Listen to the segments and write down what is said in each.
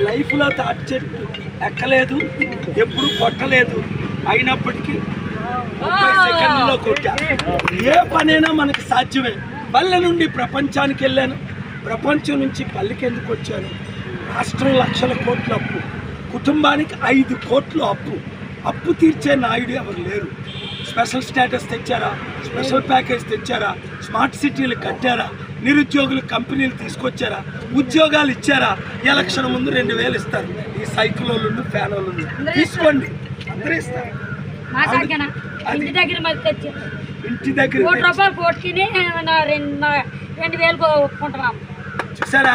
లైఫ్లో తాటి చెట్టు ఎక్కలేదు, ఎప్పుడు కొట్టలేదు, అయినప్పటికీ 30 సెకండ్లలో కొట్టా. ఏ పనైనా మనకు సాధ్యమే. పల్లె నుండి ప్రపంచానికి వెళ్ళాను, ప్రపంచం నుంచి పల్లెకి ఎందుకు వచ్చాను? రాష్ట్రం లక్షల కోట్ల అప్పు, కుటుంబానికి 5 కోట్లు అప్పు తీర్చే నాయుడు ఎవరు లేరు. స్పెషల్ స్టేటస్ తెచ్చారా, స్పెషల్ ప్యాకేజ్ తెచ్చారా, స్మార్ట్ సిటీలు కట్టారా, నిరుద్యోగులు కంపెనీలు తీసుకొచ్చారా, ఉద్యోగాలు ఇచ్చారా? ఎలక్షన్ ముందు 2000 ఇస్తారు. ఈ సైకిల్ వాళ్ళు, ఫ్యాన్ వాళ్ళు తీసుకోండి, అందరూ ఇస్తారు. ఇంటి దగ్గర చూసారా,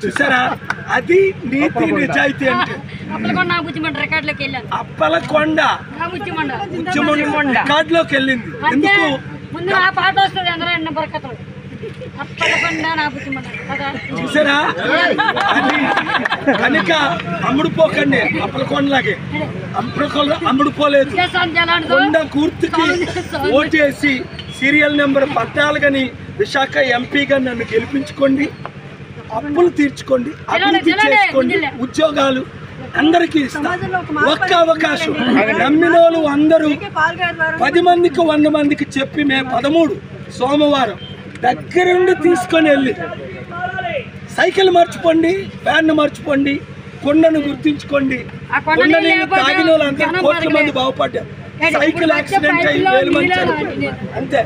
చూసారా? అది నీతి నిజాయితీ అంటే. అప్పలకొండ రికార్డులోకి వెళ్ళింది. ఎందుకు? చూసారా? అది కనుక అమ్ముడుపోకండి. అప్పలకొండలాగే అమ్ముడుపోలేదు. కొండ గుర్తుకి ఓటేసి సీరియల్ నెంబర్ 14 విశాఖ ఎంపీగా నన్ను గెలిపించుకోండి. అప్పులు తీర్చుకోండి, అభివృద్ధి చేసుకోండి, ఉద్యోగాలు అందరికీ ఇస్తాం. ఒక్క అవకాశం. నమ్మిన వాళ్ళు అందరూ 10 మందికి 100 మందికి చెప్పి మే 13 సోమవారం దగ్గరుండి తీసుకొని వెళ్ళి సైకిల్ మర్చిపోండి, ఫ్యాన్ మర్చిపోండి, కొండను గుర్తించుకోండి. కొండ నీళ్ళు తాగిన వాళ్ళందరూ కోట్ల మంది బాగుపడ్డారు. సైకిల్ యాక్సిడెంట్ అయ్యి 1000 మంది చనిపోయారు, అంతే.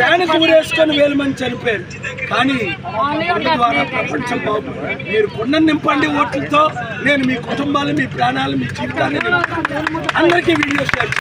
ఫ్యాన్ ఊరేసుకొని 1000 మంది చనిపోయారు. కానీ కొండ ద్వారా ప్రపంచం బాగుపడింది. మీరు కొండను నింపండి ఓట్లతో. నేను మీ కుటుంబాలు, మీ ప్రాణాలు, మీ జీవితాన్ని అందరికీ వీడియో షేర్